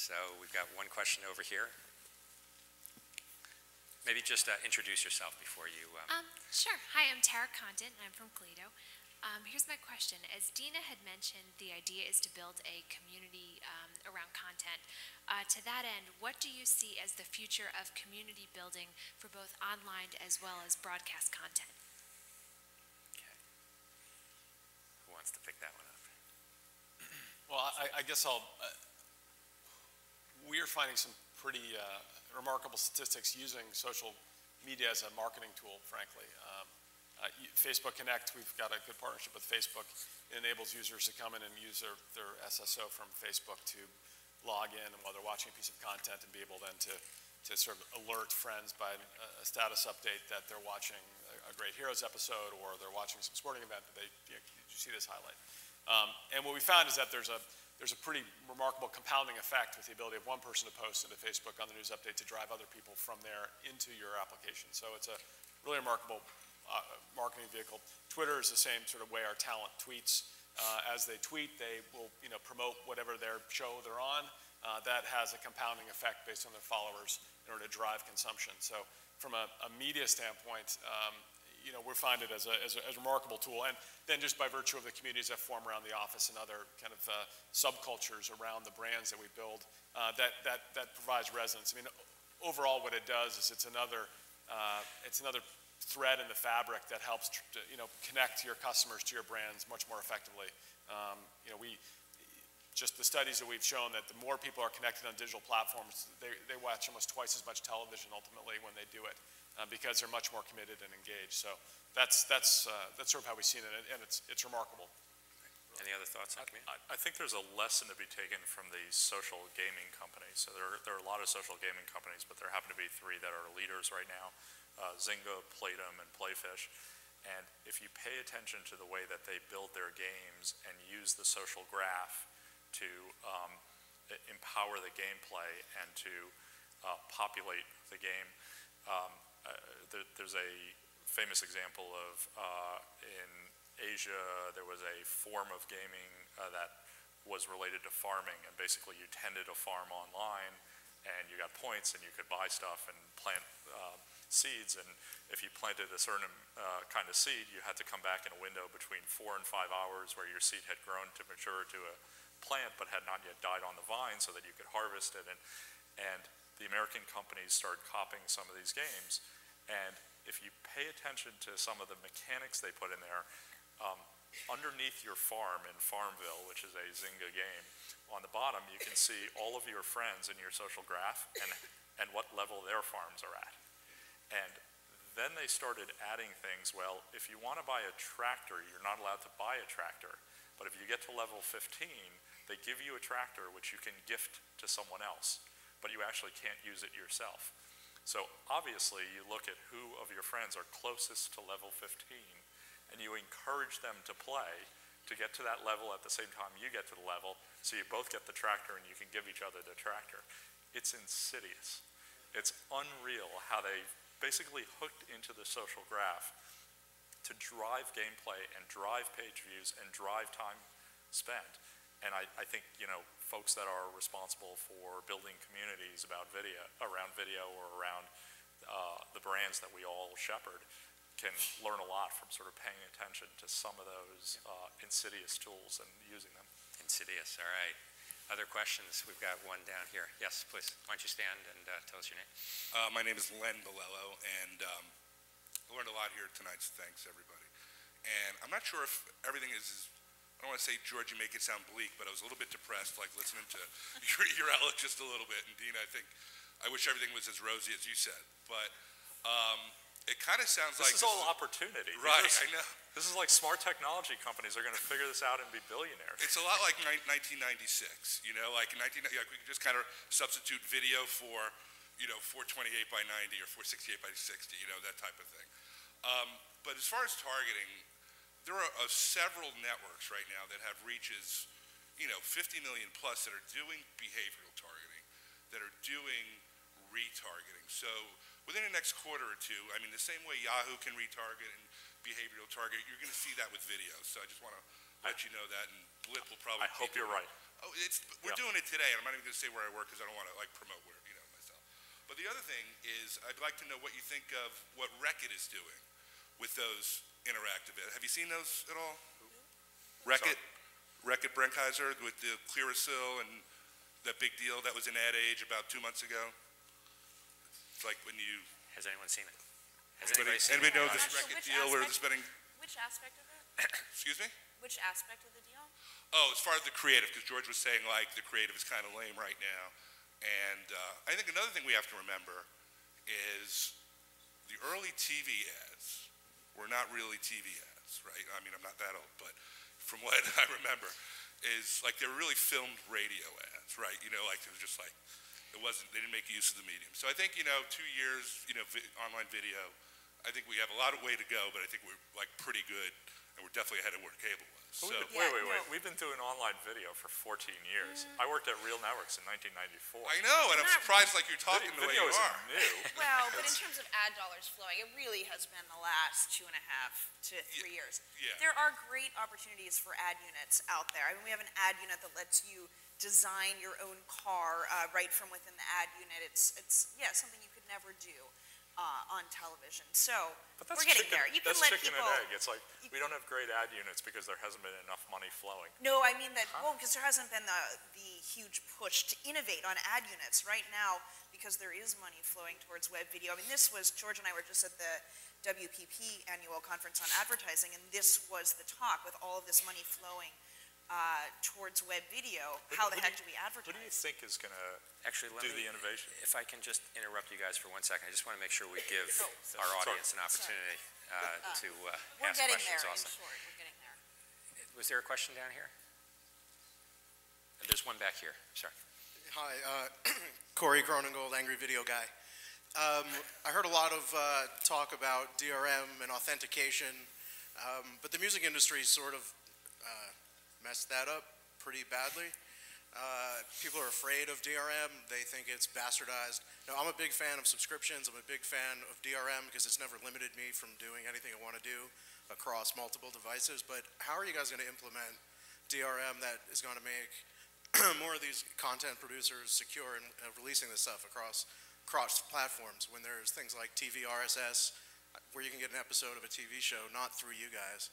So we've got one question over here. Maybe just introduce yourself before you... Sure. Hi, I'm Tara Condon, and I'm from Toledo. Here's my question. As Dina had mentioned, the idea is to build a community around content. To that end, what do you see as the future of community building for both online as well as broadcast content? Okay. Who wants to pick that one up? Well, I guess we're finding some pretty remarkable statistics using social media as a marketing tool, frankly. Facebook Connect, we've got a good partnership with Facebook. It enables users to come in and use their SSO from Facebook to log in and while they're watching a piece of content and be able then to sort of alert friends by a status update that they're watching a Great Heroes episode or they're watching some sporting event that did you see this highlight? And what we found is that there's a pretty remarkable compounding effect with the ability of one person to post into Facebook on the news update to drive other people from there into your application. So it's a really remarkable marketing vehicle. Twitter is the same sort of way our talent tweets. As they tweet, they will promote whatever their show they're on. That has a compounding effect based on their followers in order to drive consumption. So from a media standpoint, we find it as a remarkable tool. And then just by virtue of the communities that form around the office and other kind of subcultures around the brands that we build, that provides resonance. I mean, overall what it does is it's another thread in the fabric that helps connect your customers to your brands much more effectively. Just the studies that we've shown that the more people are connected on digital platforms, they watch almost twice as much television ultimately when they do it because they're much more committed and engaged. So that's sort of how we've seen it, and it's remarkable. Any other thoughts on community? I think there's a lesson to be taken from these social gaming companies. So there are a lot of social gaming companies, but there happen to be three that are leaders right now. Zynga, Playdom, and Playfish. And if you pay attention to the way that they build their games and use the social graph to empower the gameplay and to populate the game, there's a famous example of in Asia, there was a form of gaming that was related to farming, and basically you tended a farm online and you got points and you could buy stuff and plant seeds, and if you planted a certain kind of seed, you had to come back in a window between 4 and 5 hours where your seed had grown to mature to a plant but had not yet died on the vine so that you could harvest it. And the American companies started copying some of these games, and if you pay attention to some of the mechanics they put in there, underneath your farm in Farmville, which is a Zynga game, on the bottom you can see all of your friends in your social graph and what level their farms are at. And then they started adding things. Well, if you want to buy a tractor, you're not allowed to buy a tractor. But if you get to level 15, they give you a tractor which you can gift to someone else, but you actually can't use it yourself. So obviously you look at who of your friends are closest to level 15, and you encourage them to play to get to that level at the same time you get to the level, so you both get the tractor and you can give each other the tractor. It's insidious. It's unreal how they basically hooked into the social graph to drive gameplay and drive page views and drive time spent. And I think, folks that are responsible for building communities around video or around the brands that we all shepherd can learn a lot from sort of paying attention to some of those insidious tools and using them. Insidious, all right. Other questions? We've got one down here. Yes, please. Why don't you stand and tell us your name? My name is Len Bolello, and I learned a lot here tonight, so thanks, everybody. And I'm not sure if everything is, I don't want to say, George, you make it sound bleak, but I was a little bit depressed, like listening to your outlook just a little bit. And Dean, I wish everything was as rosy as you said, but it kind of sounds like— This is all opportunity. Right, I know. This is like smart technology companies are going to figure this out and be billionaires. It's a lot like 1996, like in we could just kind of substitute video for, 428 by 90 or 468 by 60, that type of thing. But as far as targeting, there are several networks right now that have reaches, 50 million plus that are doing behavioral targeting, that are doing retargeting. So within the next quarter or two, I mean, the same way Yahoo can retarget and behavioral target, you're going to see that with video. So I just want to let you know that, and Blip will probably— I hope you're right. Oh, we're doing it today, and I'm not even going to say where I work because I don't want to like promote where, myself. But the other thing is, I'd like to know what you think of what Wreck-It is doing with those interactive. Have you seen those at all? Wreck-It Brenkheiser with the Clearasil and that big deal that was in Ad Age about 2 months ago. It's like when you. Has anyone seen it? Has anybody know this Wreck-It deal where they're spending? Which aspect of it? Excuse me? Which aspect of the deal? Oh, as far as the creative, because George was saying like the creative is kind of lame right now. And I think another thing we have to remember is the early TV ads were not really TV ads, right? I mean, I'm not that old, but from what I remember is like they were really filmed radio ads, right? Like it was just like, they didn't make use of the medium. So I think, 2 years, online video, I think we have a lot of way to go, but I think we're like pretty good, and we're definitely ahead of where cable was. So, wait. We've been doing online video for 14 years. I worked at Real Networks in 1994. I know, and I'm surprised like you're talking the way you are. New. Well, but in terms of ad dollars flowing, it really has been the last 2.5 to 3 years. Yeah. There are great opportunities for ad units out there. I mean, we have an ad unit that lets you design your own car right from within the ad unit. It's something you could never do on television. So we're getting there. You can that's let chicken people. and egg. It's like we don't have great ad units because there hasn't been enough money flowing. No, I mean that. Well, because there hasn't been the huge push to innovate on ad units right now, because there is money flowing towards web video. I mean, George and I were just at the WPP annual conference on advertising, and this was the talk with all of this money flowing towards web video. How the heck do we advertise? Who do you think is going to Actually, do the innovation? If I can just interrupt you guys for 1 second, I just want to make sure we give our audience an opportunity to We're ask getting questions there, also. in short. We're getting there. Was there a question down here? There's one back here. Sorry. Hi, Corey Cronengold, Angry Video Guy. I heard a lot of talk about DRM and authentication, but the music industry sort of messed that up pretty badly. People are afraid of DRM. They think it's bastardized. Now, I'm a big fan of subscriptions. I'm a big fan of DRM because it's never limited me from doing anything I want to do across multiple devices. But how are you guys going to implement DRM that is going to make more of these content producers secure in releasing this stuff across platforms when there's things like TV RSS where you can get an episode of a TV show not through you guys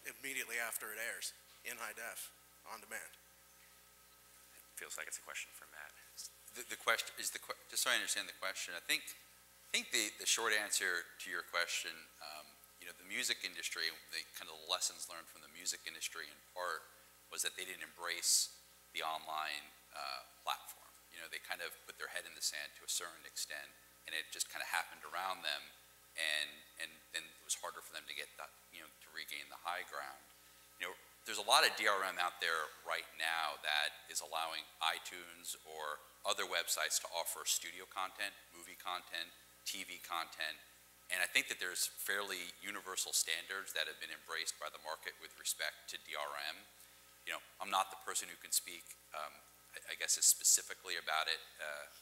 immediately after it airs in high def on demand? Feels like it's a question for Matt. The question is just so I understand the question. I think the short answer to your question, the music industry, the kind of lessons learned from the music industry in part was that they didn't embrace the online platform. They kind of put their head in the sand to a certain extent, and it just kind of happened around them, and then it was harder for them to get that, to regain the high ground. There's a lot of DRM out there right now that is allowing iTunes or other websites to offer studio content, movie content, TV content, and I think that there's fairly universal standards that have been embraced by the market with respect to DRM. I'm not the person who can speak, I guess, as specifically about it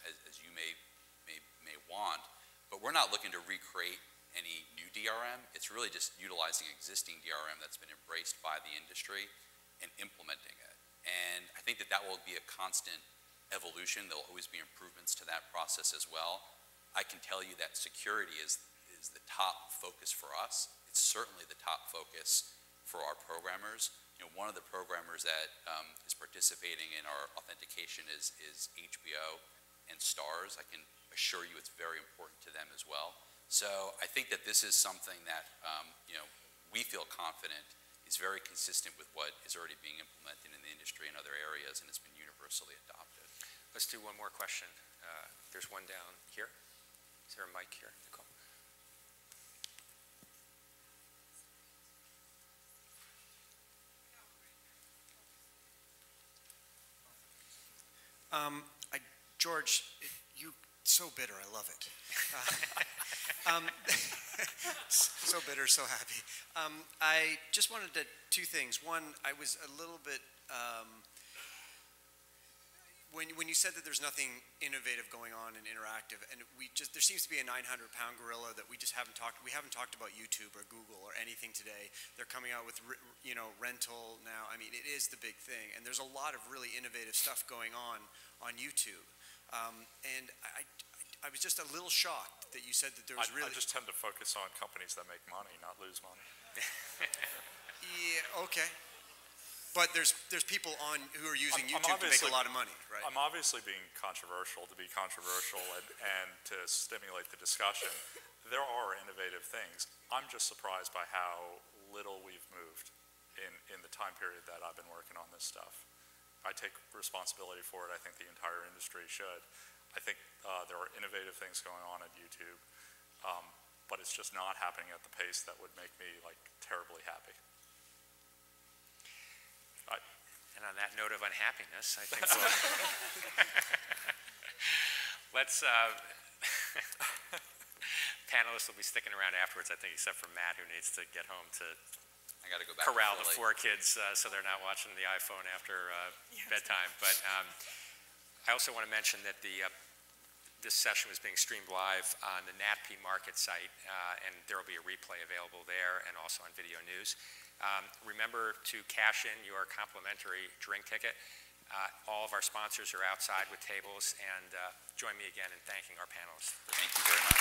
as you may want, but we're not looking to recreate any new DRM. It's really just utilizing existing DRM that's been embraced by the industry and implementing it. And I think that will be a constant evolution. There'll always be improvements to that process as well. I can tell you that security is the top focus for us. It's certainly the top focus for our programmers. One of the programmers that is participating in our authentication is HBO and Starz. I can assure you it's very important to them as well. So I think that this is something that we feel confident is very consistent with what is already being implemented in the industry in other areas, and it's been universally adopted. Let's do one more question. There's one down here. Is there a mic here, Nicole? George, you so bitter. I love it. So bitter, so happy. I just wanted two things. One, I was a little bit, when you said that there's nothing innovative going on in interactive, and there seems to be a 900-pound gorilla that we haven't talked about YouTube or Google or anything today. They're coming out with, rental now. I mean, it is the big thing, and there's a lot of really innovative stuff going on YouTube. And I was just a little shocked that you said that there was I just tend to focus on companies that make money, not lose money. Yeah, okay. But there's people who are using YouTube to make a lot of money, right? I'm obviously being controversial to be controversial and to stimulate the discussion. There are innovative things. I'm just surprised by how little we've moved in the time period that I've been working on this stuff. I take responsibility for it. I think the entire industry should. I think there are innovative things going on at YouTube, but it's just not happening at the pace that would make me terribly happy. And on that note of unhappiness, I think let's, panelists will be sticking around afterwards, I think, except for Matt, who needs to get home to I got to go back corral to the 4 kids so they're not watching the iPhone after bedtime. But I also want to mention that this session was being streamed live on the NATPE market site, and there will be a replay available there and also on VideoNuze. Remember to cash in your complimentary drink ticket. All of our sponsors are outside with tables, and join me again in thanking our panelists. Thank you very much.